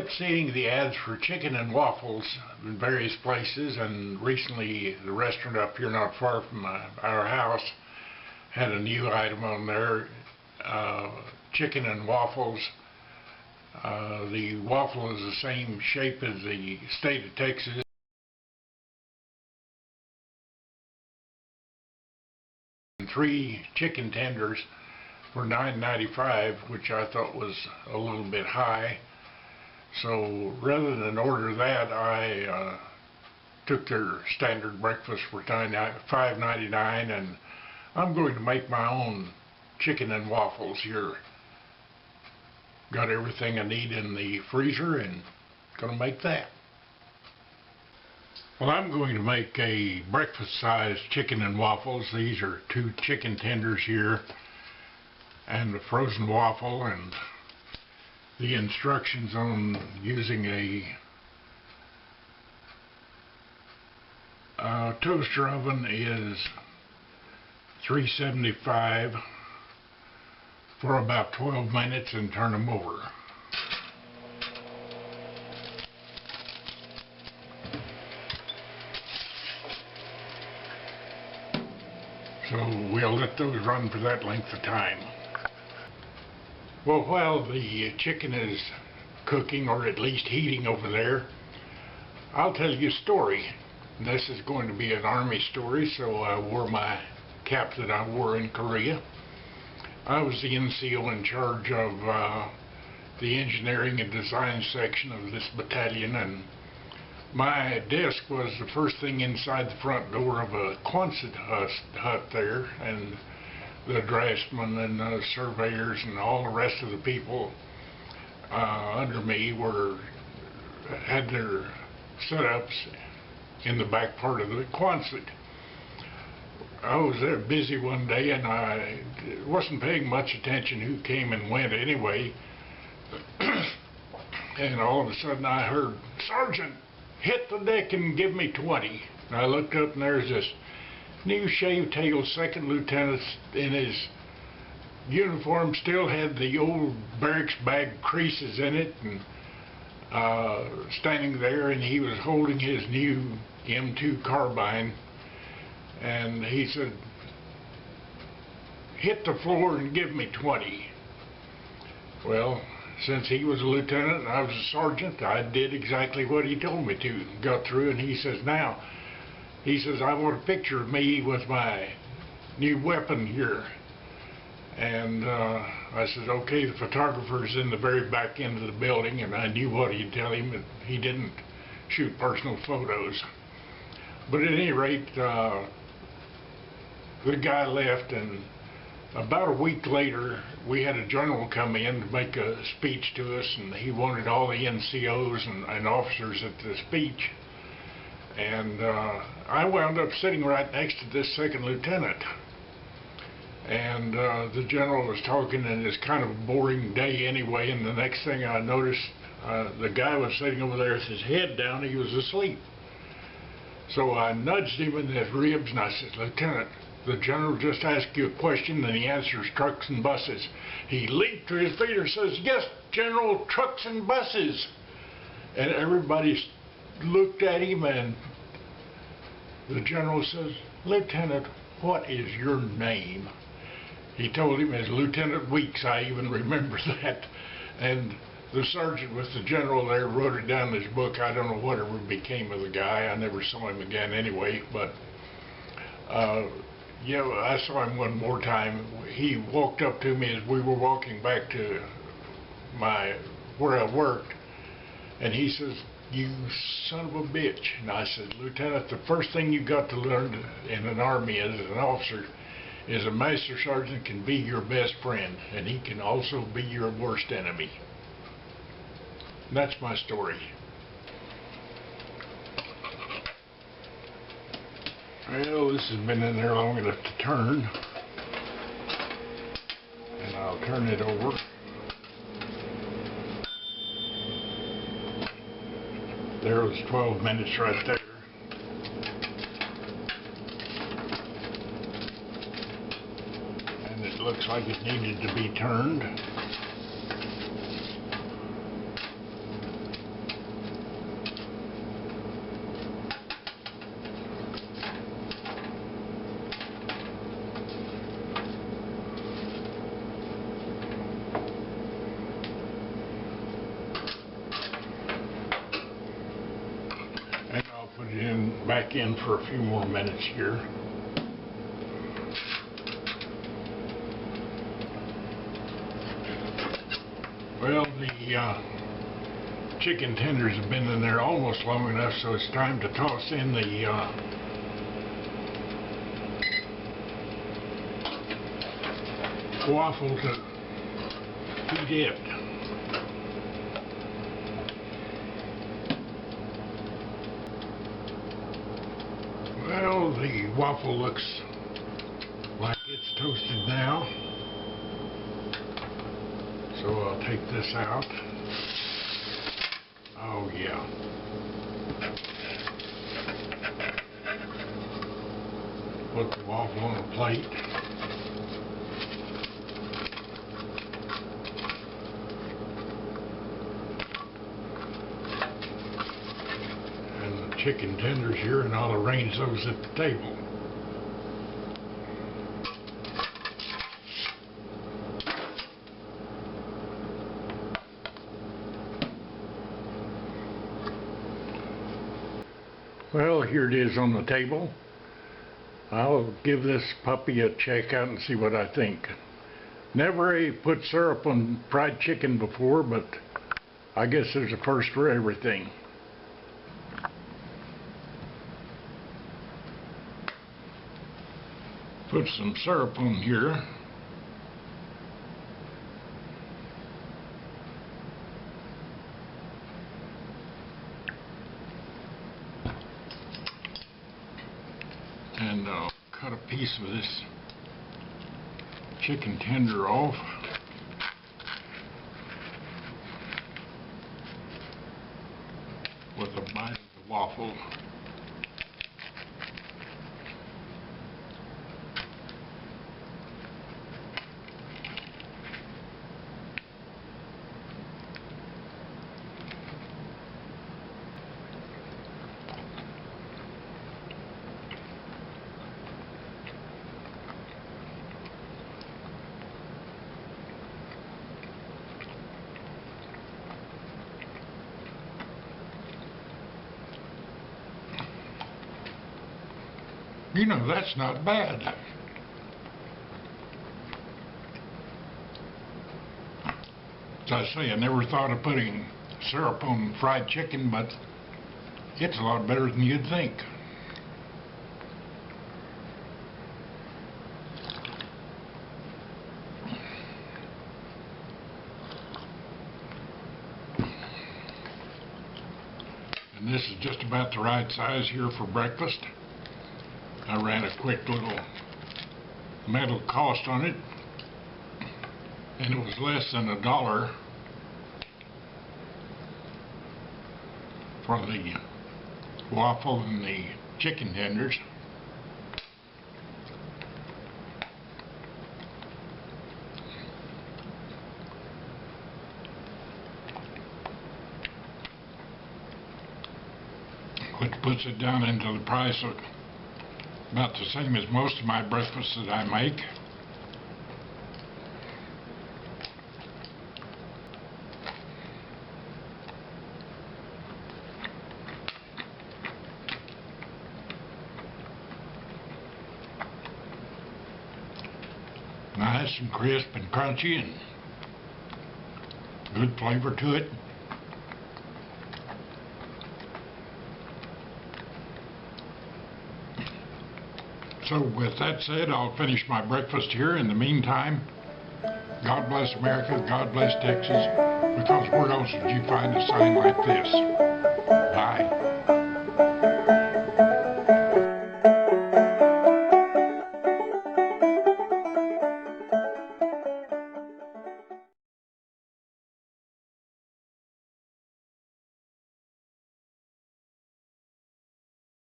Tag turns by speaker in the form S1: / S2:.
S1: kept seeing the ads for chicken and waffles in various places, and recently the restaurant up here not far from our house had a new item on there, chicken and waffles. The waffle is the same shape as the state of Texas. 3 chicken tenders for $9.95, which I thought was a little bit high. So rather than order that, I took their standard breakfast for $5.99, and I'm going to make my own chicken and waffles here. Got everything I need in the freezer and gonna make that. Well, I'm going to make a breakfast-sized chicken and waffles. These are 2 chicken tenders here and a frozen waffle, and the instructions on using a toaster oven is 375 for about 12 minutes and turn them over. So we'll let those run for that length of time. Well, while the chicken is cooking, or at least heating over there, I'll tell you a story. This is going to be an Army story, so I wore my cap that I wore in Korea. I was the NCO in charge of the engineering and design section of this battalion, and my desk was the first thing inside the front door of a Quonset hut there, and the draftsmen and the surveyors and all the rest of the people under me had their setups in the back part of the Quonset. I was there busy one day, and I wasn't paying much attention who came and went anyway. And all of a sudden I heard, "Sergeant, hit the deck and give me 20. And I looked up, and there's this new shaved-tailed 2nd lieutenant in his uniform, still had the old barracks bag creases in it, and standing there, and he was holding his new M2 carbine, and he said, "Hit the floor and give me 20. Well, since he was a lieutenant and I was a sergeant, I did exactly what he told me to. Got through, and he says, "Now," he says, "I want a picture of me with my new weapon here." And I said, "Okay, the photographer's in the very back end of the building," and I knew what he'd tell him, and he didn't shoot personal photos. But at any rate, the guy left, and about a week later, we had a general come in to make a speech to us, and he wanted all the NCOs and officers at the speech. And I wound up sitting right next to this 2nd lieutenant. And the general was talking, and it's kind of a boring day anyway, and the next thing I noticed, the guy was sitting over there with his head down. He was asleep. So I nudged him in his ribs, and I said, "Lieutenant, the general just asked you a question, and the answer is trucks and buses." He leaped to his feet and says, "Yes, General, trucks and buses." And everybody looked at him, and the general says, "Lieutenant, what is your name?" He told him as Lieutenant Weeks. I even remember that. And the sergeant with the general there wrote it down in his book. I don't know whatever became of the guy. I never saw him again anyway. But yeah, I saw him one more time. He walked up to me as we were walking back to where I worked, and he says, "You son of a bitch." And I said, "Lieutenant, the first thing you got to learn in an army as an officer is a master sergeant can be your best friend, and he can also be your worst enemy." And that's my story. Well, this has been in there long enough to turn, and I'll turn it over. There was 12 minutes right there. And it looks like it needed to be turned. back in for a few more minutes here. Well, the chicken tenders have been in there almost long enough, so it's time to toss in the waffle to heat it. Well, the waffle looks like it's toasted now, so I'll take this out. Oh yeah. Put the waffle on a plate. And the chicken tenders here, and I'll arrange those at the table. Well, here it is on the table. I'll give this puppy a check out and see what I think. Never put syrup on fried chicken before, but I guess there's a first for everything. Put some syrup on here. And I'll cut a piece of this chicken tender off. With a bite of the waffle. You know, that's not bad. As I say, I never thought of putting syrup on fried chicken, but it's a lot better than you'd think. And this is just about the right size here for breakfast. I ran a quick little metal cost on it, and it was less than $1 for the waffle and the chicken tenders. Which puts it down into the price of about the same as most of my breakfasts that I make. Nice and crisp and crunchy and good flavor to it. So with that said, I'll finish my breakfast here. In the meantime, God bless America, God bless Texas, because where else would you find a sign like this? Bye.